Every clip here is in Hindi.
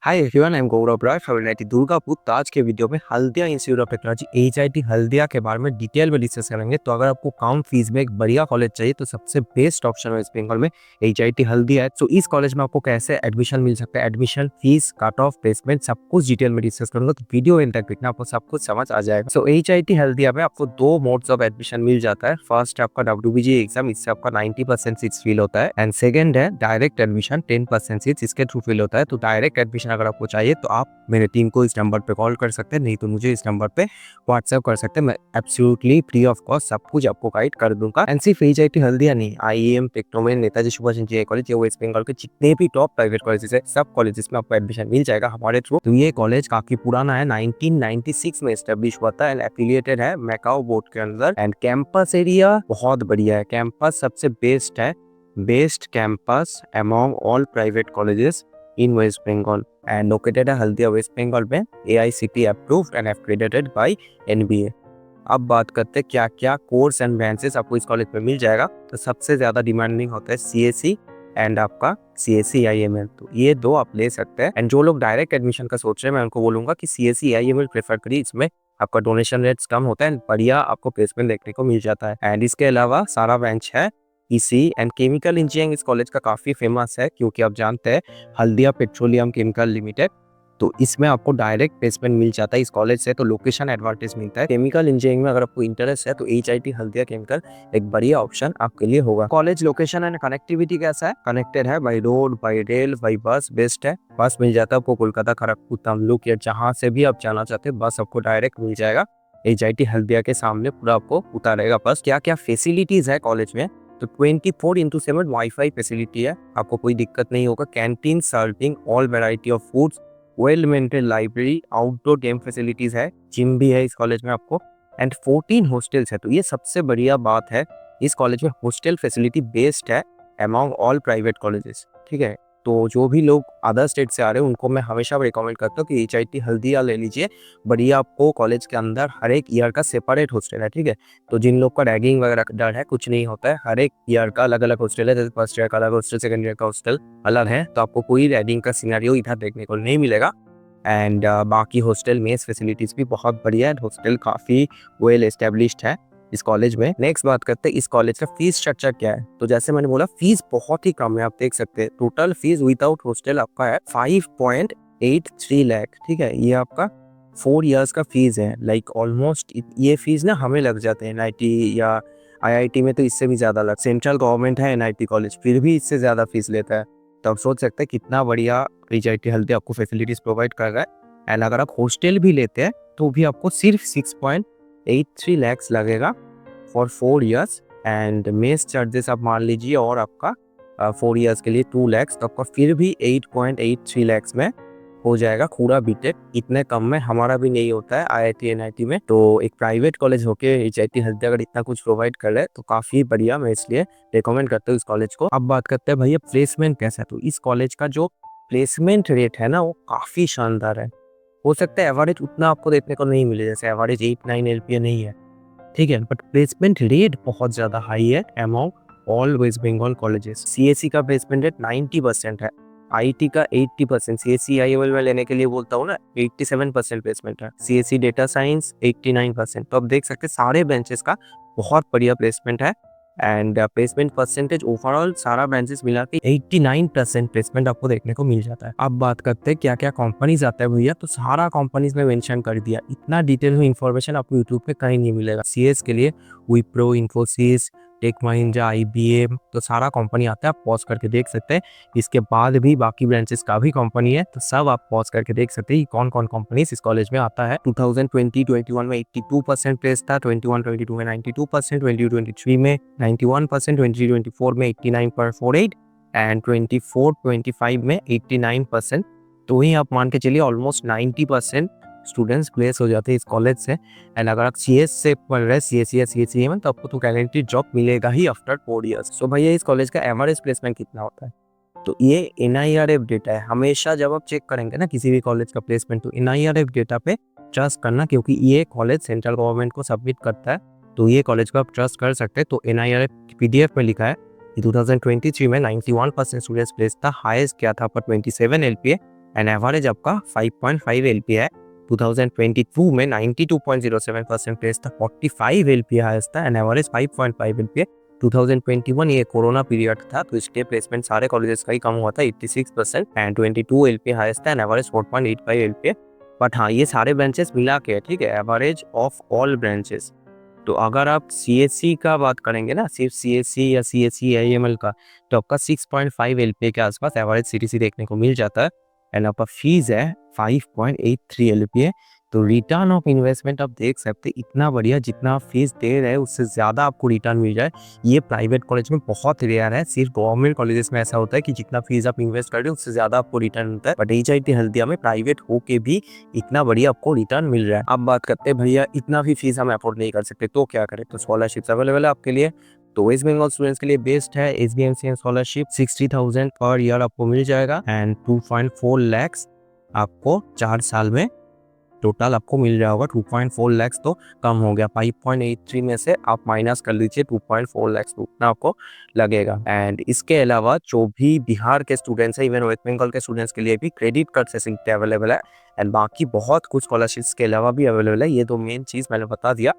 Hi everyone, I am Gaurav Rai from IIT Durgapur. तो आज के वीडियो में Haldia institute of technology HIT Haldia के बारे में डिटेल में डिस्कस करेंगे। तो अगर आपको कम फीस में एक बढ़िया कॉलेज चाहिए तो सबसे बेस्ट ऑप्शन वेस्ट बंगाल में एचआईटी हल्दिया है। तो इस कॉलेज में आपको कैसे एडमिशन मिल सकता है, admission fees, cut off, placement, सब कुछ डिटेल में डिस्कस करूंगा। तो वीडियो एंड तक देखना, आपको सब कुछ समझ आ जाएगा। सो एचआईटी हल्दिया में आपको दो मोड्स ऑफ एडमिशन मिल जाता है। फर्स्ट है आपका डब्ल्यूबीजी एग्जाम, इससे आपका 90% सीट्स फिल होता है। एंड सेकंड है डायरेक्ट एडमिशन, 10% सीट्स इसके थ्रू फिल होता है। तो डायरेक्ट एडमिशन अगर आपको चाहिए तो आप मेरे टीम को इस नंबर पे कॉल कर सकते हैं, नहीं तो मुझे इस नंबर पे व्हाट्सएप कर सकते हैं। मैं एब्सोल्युटली फ्री ऑफ कॉस्ट सब कुछ आपको गाइड कर दूंगा। एंड सिर्फ एचआईटी हल्दिया नहीं, IAM, Techno Main, Netaji Subhash engineering college, ये वेस्ट बंगाल के जितने भी टॉप प्राइवेट कॉलेजेस है, सब कॉलेजेस में आपको एडमिशन मिल जाएगा हमारे थ्रू। तो ये कॉलेज काफी पुराना है, 1996 में एस्टेब्लिश हुआ था एंड एफिलिएटेड है मैकाओ बोर्ड के अंदर। एंड कैंपस एरिया बहुत बढ़िया है, कैंपस सबसे बेस्ट है, best campus among all private colleges in West Bengal and located है हल्दिया वेस्ट बंगाल में, AICTE approved and accredited by NBA। अब बात करते हैं क्या क्या कोर्स एंड ब्रांचेस आपको इस कॉलेज में मिल जाएगा। तो सबसे ज्यादा डिमांडिंग होता है CSE एंड आपका CSE IML, तो ये दो आप ले सकते हैं। एंड जो लोग डायरेक्ट एडमिशन का सोच रहे हैं, मैं उनको बोलूंगा कि CSE IML प्रेफर करिए, इसमें आपका डोनेशन रेट्स कम होता है, बढ़िया आपको प्लेसमेंट देखने को मिल जाता है। एंड इसके अलावा सारा ब्रांच है EC एंड केमिकल इंजीनियरिंग इस कॉलेज का काफी फेमस है, क्योंकि आप जानते हैं हल्दिया पेट्रोलियम केमिकल लिमिटेड, तो इसमें आपको डायरेक्ट प्लेसमेंट मिल जाता है इस कॉलेज से, तो लोकेशन एडवांटेज मिलता है। केमिकल इंजीनियरिंग में अगर आपको इंटरेस्ट है तो एचआईटी हल्दिया केमिकल एक बढ़िया ऑप्शन आपके लिए होगा। कॉलेज लोकेशन एंड कनेक्टिविटी कैसा है, कनेक्टेड है by road, by rail, by bus, best है। बस मिल जाता है आपको कोलकाता, खड़गपुर, तमलुक या जहां से भी आप जाना चाहते हैं बस आपको डायरेक्ट मिल जाएगा। एचआईटी हल्दिया के सामने पूरा आपको उतारेगा बस। क्या क्या फैसिलिटीज है कॉलेज में, तो 24/7 वाईफाई फैसिलिटी है, आपको कोई दिक्कत नहीं होगा। Canteen serving all variety of foods, well maintain library, outdoor game facilities है, जिम भी है इस कॉलेज में आपको। एंड 14 हॉस्टल्स है, तो ये सबसे बढ़िया बात है, इस कॉलेज में हॉस्टल फैसिलिटी बेस्ट है अमॉन्ग ऑल प्राइवेट कॉलेजेस। ठीक है, तो जो भी लोग अदर स्टेट से आ रहे हैं उनको मैं हमेशा रिकमेंड करता हूँ कि एचआईटी हल्दिया ले लीजिए। बढ़िया आपको कॉलेज के अंदर हर एक ईयर का सेपरेट हॉस्टल है। ठीक है, तो जिन लोग का रैगिंग वगैरह का डर है, कुछ नहीं होता है। हर एक ईयर का अलग अलग हॉस्टल है, जैसे फर्स्ट ईयर का अलग हॉस्टल, सेकंड ईयर का हॉस्टल अलग है, तो आपको कोई रैगिंग का सिनेरियो इधर देखने को नहीं मिलेगा। एंड बाकी हॉस्टल मेस फैसिलिटीज भी बहुत बढ़िया है, हॉस्टल काफी वेल एस्टेब्लिश्ड है इस कॉलेज में। नेक्स्ट बात करते हैं इस कॉलेज का फीस स्ट्रक्चर क्या है। तो जैसे मैंने बोला, फीस बहुत ही कम है, आप देख सकते हैं। टोटल फीस विदाउट हॉस्टल आपका है 5.83 लाख। ठीक है, ये आपका 4 इयर्स का फीस है। लाइक ऑलमोस्ट ये फीस ना हमें लग जाते हैं NIT या IIT में, तो इससे भी ज्यादा लग। सेंट्रल गवर्नमेंट है NIT कॉलेज, फिर भी इससे ज्यादा फीस लेता है। तो आप सोच सकते हैं कितना बढ़िया एचआईटी हल्दिया आपको फैसिलिटीज प्रोवाइड कर रहा है। एंड अगर आप हॉस्टल भी लेते हैं तो भी आपको सिर्फ 6.83 लाख लगेगा for 4 years. And mess charges आप मान लीजिए और आपका 4 इयर्स के लिए 2 लाख, तो आपका फिर भी 8.83 लाख में हो जाएगा पूरा बीटेक। इतने कम में हमारा भी नहीं होता है IIT NIT में। तो एक प्राइवेट कॉलेज होके एचआईटी हल्दिया अगर इतना कुछ प्रोवाइड कर रहे हैं तो काफी बढ़िया, मैं इसलिए रिकमेंड करता हूँ इस कॉलेज को। अब बात करते हैं भैया प्लेसमेंट कैसा है। तो इस कॉलेज का जो प्लेसमेंट रेट है ना, वो काफी शानदार है। हो सकता है एवरेज उतना आपको देखने को नहीं मिले, जैसे एवरेज 8-9 LPA नहीं है, ठीक है, बट प्लेसमेंट रेट बहुत ज्यादा हाई है among all waste Bengal colleges. CSE का प्लेसमेंट रेट 90% है, IT का 80%, CSE IML में लेने के लिए बोलता हूँ ना 87% प्लेसमेंट है, CSE डेटा साइंस 89%। तो आप देख सकते हैं सारे ब्रांचेस का बहुत बढ़िया प्लेसमेंट है। एंड प्लेसमेंट परसेंटेज ओवरऑल सारा ब्रांचेस मिला के 89% प्लेसमेंट आपको देखने को मिल जाता है। अब बात करते हैं क्या क्या कंपनीज आता है भैया। तो सारा कंपनीज में मेंशन कर दिया, इतना डिटेल में इंफॉर्मेशन आपको यूट्यूब पे कहीं नहीं मिलेगा। CS के लिए विप्रो, इन्फोसिस, टेक महिंद्रा, IBM, तो सारा कंपनी आता है, आप पॉज करके देख सकते हैं। इसके बाद भी बाकी ब्रांचेस का भी कंपनी है, तो सब आप पॉज करके देख सकते हैं कौन कौन कंपनी इस कॉलेज में आता है। 2020-21 में 82% प्लेस था, 21-22 में 92%, 2023 में 91%, 2024 में 89.48 एंड 24-25 में 89%। तो वही आप मान के चलिए ऑलमोस्ट 90% स्टूडेंट्स प्लेस हो जाते हैं इस कॉलेज से। एंड अगर आप CS से पढ़ रहे हैं, CSE या CSE में, तो आपको तो गारंटी जॉब मिलेगा ही आफ्टर 4 इयर्स। सो भैया इस कॉलेज का एवरेज प्लेसमेंट कितना होता है, तो ये NIRF डेटा है। हमेशा जब आप चेक करेंगे ना किसी भी कॉलेज का प्लेसमेंट, तो NIRF डेटा पे ट्रस्ट करना, क्योंकि ये कॉलेज सेंट्रल गवर्नमेंट को सबमिट करता है, तो ये कॉलेज को आप ट्रस्ट कर सकते हैं। तो NIRF PDF में लिखा है 2023 में 91% स्टूडेंट्स प्लेस था, हाईएस्ट क्या था पर 27 LPA, 2024 में 89% तो वही आप मान के चलिए ऑलमोस्ट 90% स्टूडेंट्स प्लेस हो जाते हैं इस कॉलेज से। एंड अगर आप CS से पढ़ रहे हैं, CSE या CSE में, तो आपको तो गारंटी जॉब मिलेगा ही आफ्टर 4 इयर्स। सो भैया इस कॉलेज का एवरेज प्लेसमेंट कितना होता है, तो ये NIRF डेटा है। हमेशा जब आप चेक करेंगे ना किसी भी कॉलेज का प्लेसमेंट, तो NIRF PDF में ट्रस्ट करना, क्योंकि ये कॉलेज सेंट्रल गवर्नमेंट को सबमिट करता है, तो ये कॉलेज को आप ट्रस्ट कर सकते हैं। तो NIRF PDF में लिखा है एंड एवरेज आपका 5.5 एलपी है। 2022 में 92.07% प्लेस था, 45 एलपी हाईएस्ट था एंड एवरेज 5.5 एलपी है। 2021 ये कोरोना पीरियड था तो इसके प्लेसमेंट सारे कॉलेजेस का ही कम हुआ था 86% एंड 22 एलपी हाईएस्ट था एंड एवरेज 4.85 एलपी है। बट हाँ, ये सारे ब्रांचेस मिला के है, ठीक है, एवरेज ऑफ ऑल ब्रांचेस। तो अगर आप सीएससी का बात करेंगे ना, सिर्फ सीएससी या सीएससी आईएमएल का, तो आपका 6.5 एलपीए के आसपास एवरेज सीटीसी देखने को मिल जाता है एंड आपका फीस है 5.83 एलपीए। तो रिटर्न ऑफ इन्वेस्टमेंट आप देख सकते हैं, इतना बढ़िया, जितना आप फीस दे रहे हैं उससे ज़्यादा आपको रिटर्न मिल जाए, ये प्राइवेट कॉलेज में बहुत रेयर है। सिर्फ गवर्नमेंट कॉलेजेस में ऐसा होता है कि जितना फीस आप इन्वेस्ट कर रहे हो उससे ज़्यादा आपको रिटर्न मिलता है, बट एचआईटी हल्दिया में प्राइवेट होके भी इतना बढ़िया आपको रिटर्न मिल रहा है। अब बात करते हैं भैया इतना भी फीस हम अफोर्ड नहीं कर सकते तो क्या करें, तो स्कॉलरशिप्स अवेलेबल है आपके लिए। तो वेस्ट बंगाल स्टूडेंट्स के लिए बेस्ट है एसबीएमसीएम स्कॉलरशिप। 60,000 पर ईयर आपको मिल जाएगा एंड 2.4 लैक्स आपको 4 साल में टोटल आपको मिल रहा होगा। 2.4 लैक्स तो कम हो गया, 5.83 में से आप माइनस कर लीजिए 2.4 लैक्स, तो उतना आपको लगेगा। एंड इसके अलावा जो भी बिहार के स्टूडेंट्स हैं, इवन वेस्ट बंगाल के स्टूडेंट्स के लिए भी क्रेडिट कार्ड फैसिलिटी अवेलेबल है एंड बाकी बहुत कुछ स्कॉलरशिप्स के अलावा भी अवेलेबल है। ये दो मेन चीज़ मैंने बता दिया,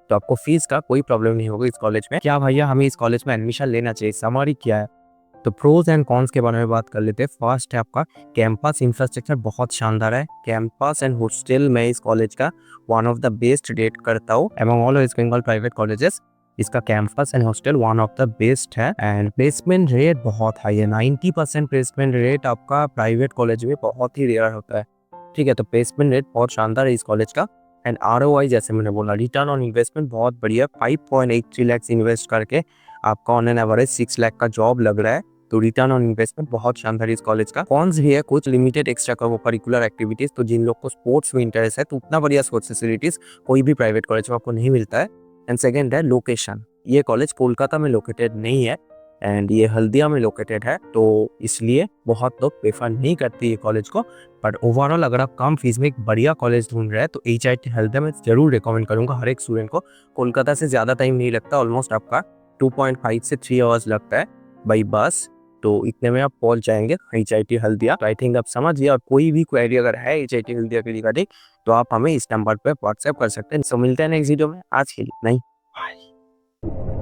तो आपको फीस का कोई प्रॉब्लम नहीं होगा इस कॉलेज में। क्या भैया हमें इस कॉलेज में एडमिशन लेना चाहिए, समरी क्या है, तो प्रोज एंड कॉन्स के बारे में बात कर लेते हैं। फर्स्ट है आपका कैंपस इंफ्रास्ट्रक्चर बहुत शानदार है। कैंपस एंड हॉस्टल में इस कॉलेज का one of the best rate करता हूँ among all waste Bengal private colleges. इसका campus and hostel one of the best है एंड प्लेसमेंट रेट बहुत हाई है। 90% प्लेसमेंट रेट आपका प्राइवेट कॉलेज में बहुत ही रेयर होता है, ठीक है। तो प्लेसमेंट रेट बहुत शानदार है इस कॉलेज का एंड आरओआई जैसे मैंने बोला, रिटर्न ऑन इन्वेस्टमेंट बहुत बढ़िया। 5.83 लैक्स इन्वेस्ट करके आपका ऑन एन एवरेज 6 लाख का जॉब लग रहा है, तो रिटर्न ऑन इन्वेस्टमेंट बहुत शानदार इस कॉलेज का। कॉन्स भी है कुछ लिमिटेड एक्स्ट्रा करिकुलर एक्टिविटीज, तो जिन लोग को स्पोर्ट्स में इंटरेस्ट है तो उतना बढ़िया स्पोर्ट्स फैसिलिटीज कोई भी प्राइवेट कॉलेज में आपको नहीं मिलता है। एंड सेकेंड है लोकेशन, ये कॉलेज कोलकाता में लोकेटेड नहीं है एंड ये हल्दिया में लोकेटेड है, तो इसलिए बहुत लोग प्रेफर नहीं करते ये कॉलेज को। बट ओवरऑल अगर आप कम फीस में एक बढ़िया कॉलेज ढूंढ रहे हैं तो एचआईटी हल्दिया में जरूर रिकमेंड करूंगा हर एक स्टूडेंट को। कोलकाता से ज़्यादा टाइम नहीं लगता, ऑलमोस्ट आपका 2.5 से 3 आवर्स लगता है बाई बस, तो इतने में आप पहुंच जाएंगे एचआईटी हल्दिया। तो आई थिंक आप समझिए, और कोई भी क्वेरी अगर है एचआईटी हल्दिया के रिगार्डिंग तो आप हमें इस नंबर पर व्हाट्सएप कर सकते हैं। सो मिलते हैं नेक्स्ट वीडियो में, आज के लिए नहीं।